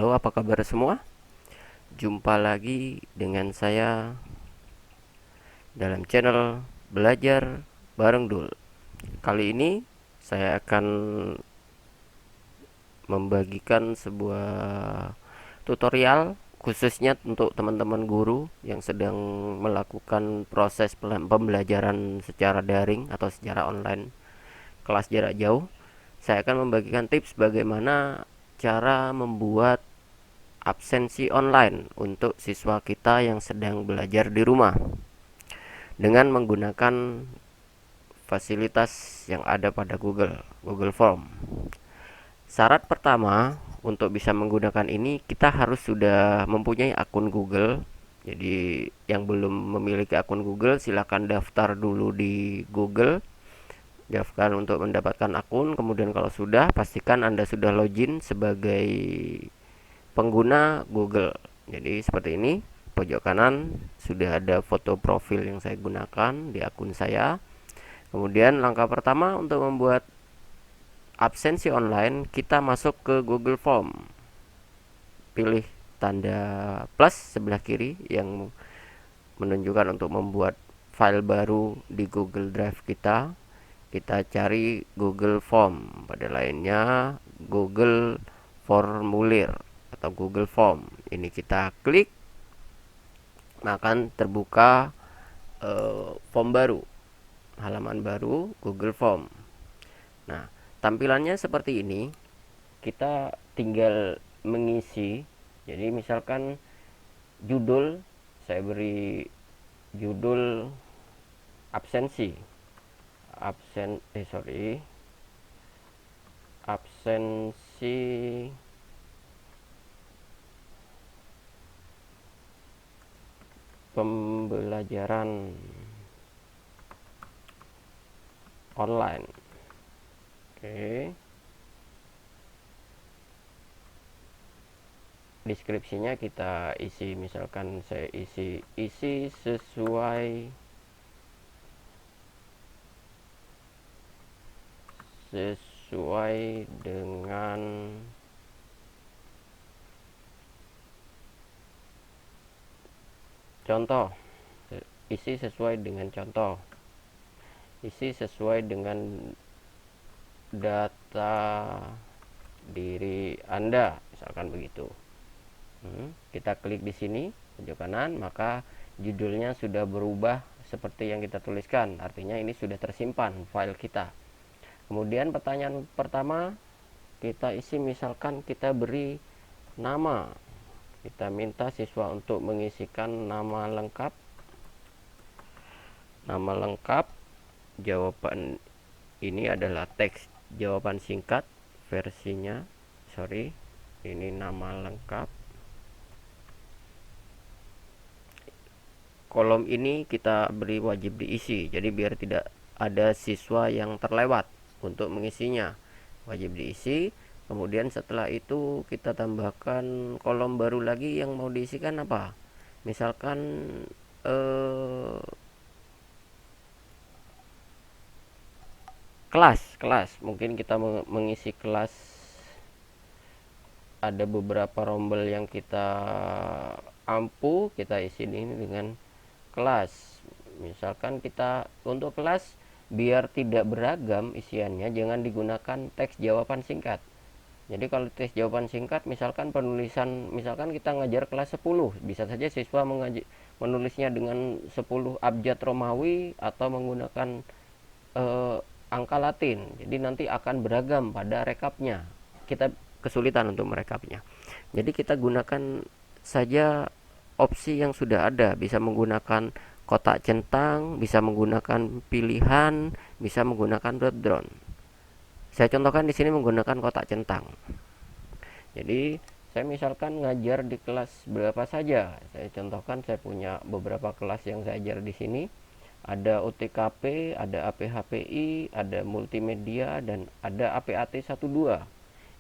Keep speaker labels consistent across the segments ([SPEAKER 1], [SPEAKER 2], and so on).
[SPEAKER 1] Halo, apa kabar semua? Jumpa lagi dengan saya dalam channel Belajar Bareng Dul. Kali ini saya akan membagikan sebuah tutorial khususnya untuk teman-teman guru yang sedang melakukan proses pembelajaran secara daring atau secara online, kelas jarak jauh. Saya akan membagikan tips bagaimana cara membuat absensi online untuk siswa kita yang sedang belajar di rumah dengan menggunakan fasilitas yang ada pada Google Form. Syarat pertama untuk bisa menggunakan ini, kita harus sudah mempunyai akun Google. Jadi yang belum memiliki akun Google, silakan daftar dulu di Google, daftar untuk mendapatkan akun. Kemudian kalau sudah, pastikan Anda sudah login sebagai pengguna Google. Jadi seperti ini, pojok kanan sudah ada foto profil yang saya gunakan di akun saya. Kemudian langkah pertama untuk membuat absensi online, kita masuk ke Google Form. Pilih tanda plus sebelah kiri yang menunjukkan untuk membuat file baru di Google Drive kita. Kita cari Google Form, pada lainnya Google Formulir atau Google Form. Ini kita klik, akan terbuka form baru, halaman baru Google Form. Nah, tampilannya seperti ini. Kita tinggal mengisi. Jadi misalkan judul, saya beri judul absensi. Absensi pembelajaran online. Oke. Deskripsinya kita isi, misalkan saya isi sesuai dengan contoh. Isi sesuai dengan contoh. Isi sesuai dengan data diri Anda, misalkan begitu. Kita klik di sini pojok kanan, maka judulnya sudah berubah seperti yang kita tuliskan. Artinya ini sudah tersimpan file kita. Kemudian pertanyaan pertama kita isi, misalkan kita beri nama. Kita minta siswa untuk mengisikan nama lengkap. Nama lengkap, jawaban ini adalah teks jawaban singkat versinya. Ini nama lengkap. Kolom ini kita beri wajib diisi, jadi biar tidak ada siswa yang terlewat untuk mengisinya, wajib diisi. Kemudian setelah itu kita tambahkan kolom baru lagi yang mau diisikan apa. Misalkan kelas, mungkin kita mengisi kelas. Ada beberapa rombel yang kita ampu, kita isi ini dengan kelas. Misalkan kita untuk kelas, biar tidak beragam isiannya, jangan digunakan teks jawaban singkat. Jadi kalau teks jawaban singkat, misalkan penulisan, misalkan kita ngajar kelas 10, bisa saja siswa menulisnya dengan 10 abjad Romawi atau menggunakan angka Latin. Jadi nanti akan beragam pada rekapnya. Kita kesulitan untuk merekapnya. Jadi kita gunakan saja opsi yang sudah ada, bisa menggunakan kotak centang, bisa menggunakan pilihan, bisa menggunakan drop-down. Saya contohkan di sini menggunakan kotak centang. Jadi saya misalkan ngajar di kelas berapa saja. Saya contohkan, saya punya beberapa kelas yang saya ajar di sini. Ada OTKP, ada APHPI, ada multimedia, dan ada APAT 12.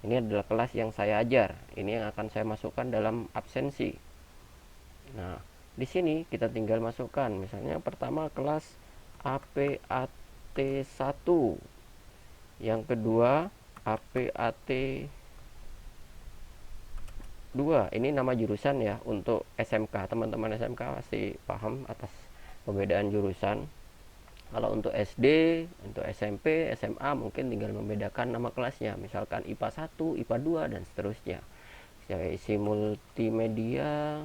[SPEAKER 1] Ini adalah kelas yang saya ajar. Ini yang akan saya masukkan dalam absensi. Nah, di sini kita tinggal masukkan, misalnya pertama kelas APAT 1, yang kedua APAT 2. Ini nama jurusan ya untuk SMK. Teman-teman SMK pasti paham atas perbedaan jurusan. Kalau untuk SD, untuk SMP, SMA mungkin tinggal membedakan nama kelasnya. Misalkan IPA 1, IPA 2 dan seterusnya. Saya isi multimedia,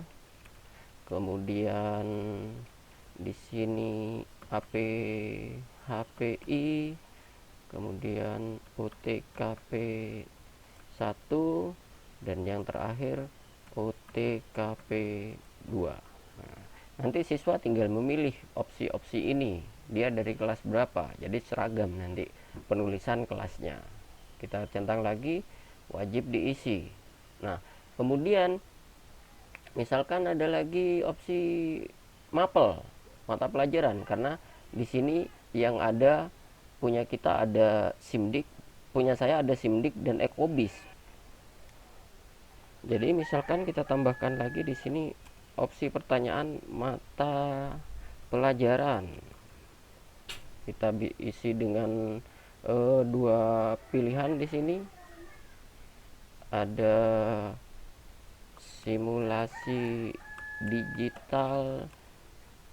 [SPEAKER 1] kemudian di sini AP HPI, kemudian UTKP 1, dan yang terakhir UTKP 2. Nah, nanti siswa tinggal memilih opsi-opsi ini, dia dari kelas berapa, jadi seragam nanti penulisan kelasnya. Kita centang lagi, wajib diisi. Nah, kemudian misalkan ada lagi opsi mapel, mata pelajaran, karena di sini yang ada punya kita ada SIMDIK, punya saya ada SIMDIK dan Ekobis. Jadi misalkan kita tambahkan lagi di sini opsi pertanyaan mata pelajaran. Kita isi dengan dua pilihan di sini. Ada simulasi digital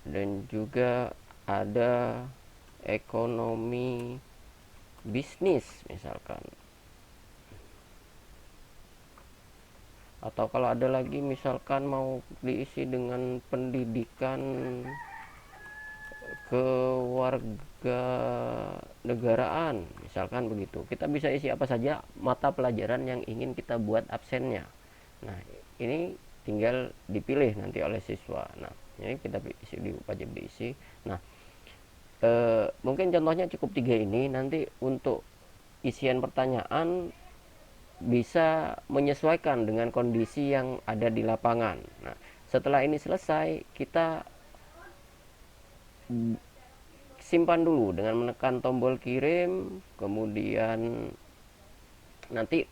[SPEAKER 1] dan juga ada ekonomi bisnis misalkan. Atau kalau ada lagi misalkan mau diisi dengan pendidikan kewarga negaraan misalkan begitu, kita bisa isi apa saja mata pelajaran yang ingin kita buat absennya. Nah, ini tinggal dipilih nanti oleh siswa. Nah, ini kita isi, wajib diisi. Nah, mungkin contohnya cukup 3 ini. Nanti untuk isian pertanyaan bisa menyesuaikan dengan kondisi yang ada di lapangan. Nah, setelah ini selesai, kita simpan dulu dengan menekan tombol kirim, kemudian nanti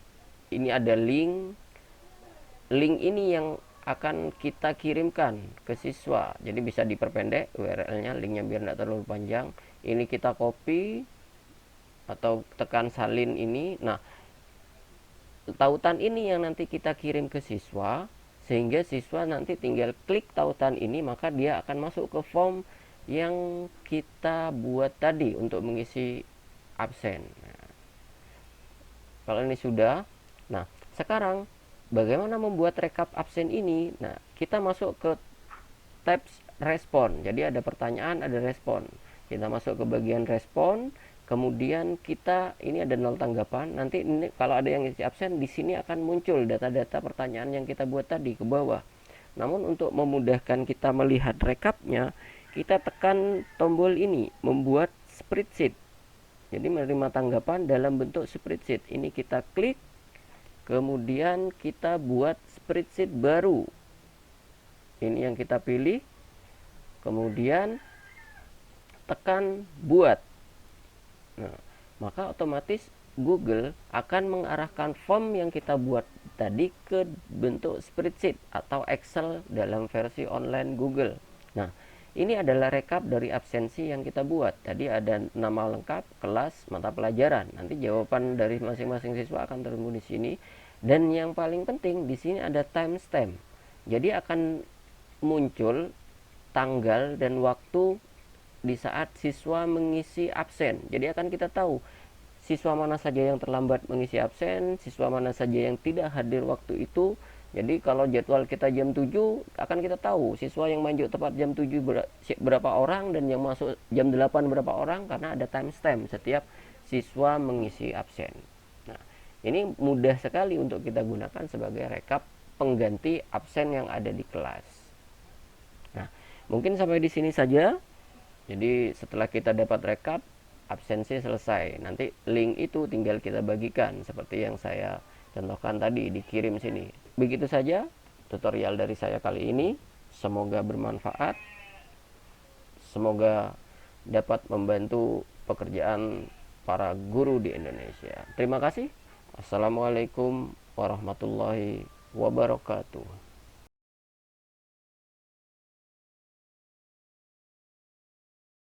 [SPEAKER 1] ini ada link ini yang akan kita kirimkan ke siswa, jadi bisa diperpendek URL-nya, linknya biar tidak terlalu panjang. Ini kita copy atau tekan salin ini. Nah, tautan ini yang nanti kita kirim ke siswa, sehingga siswa nanti tinggal klik tautan ini, maka dia akan masuk ke form yang kita buat tadi untuk mengisi absen. Nah, kalau ini sudah, nah sekarang bagaimana membuat rekap absen ini? Nah, kita masuk ke tab respon. Jadi ada pertanyaan, ada respon. Kita masuk ke bagian respon, kemudian kita ini ada 0 tanggapan. Nanti ini kalau ada yang isi absen, di sini akan muncul data-data pertanyaan yang kita buat tadi ke bawah. Namun untuk memudahkan kita melihat rekapnya, kita tekan tombol ini, membuat spreadsheet. Jadi menerima tanggapan dalam bentuk spreadsheet. Ini kita klik, kemudian kita buat spreadsheet baru. Ini yang kita pilih, kemudian tekan buat. Nah, maka otomatis Google akan mengarahkan form yang kita buat tadi ke bentuk spreadsheet atau Excel dalam versi online Google. Nah, ini adalah rekap dari absensi yang kita buat. Tadi ada nama lengkap, kelas, mata pelajaran. Nanti jawaban dari masing-masing siswa akan terhubung di sini. Dan yang paling penting di sini ada timestamp. Jadi akan muncul tanggal dan waktu di saat siswa mengisi absen. Jadi akan kita tahu siswa mana saja yang terlambat mengisi absen, siswa mana saja yang tidak hadir waktu itu. Jadi kalau jadwal kita jam 7, akan kita tahu siswa yang masuk tepat jam 7 berapa orang, dan yang masuk jam 8 berapa orang, karena ada timestamp setiap siswa mengisi absen. Nah, ini mudah sekali untuk kita gunakan sebagai rekap pengganti absen yang ada di kelas. Nah, mungkin sampai di sini saja. Jadi setelah kita dapat rekap, absensi selesai. Nanti link itu tinggal kita bagikan seperti yang saya contohkan tadi, dikirim sini. Begitu saja tutorial dari saya kali ini. Semoga bermanfaat. Semoga dapat membantu pekerjaan para guru di Indonesia. Terima kasih. Assalamualaikum warahmatullahi wabarakatuh.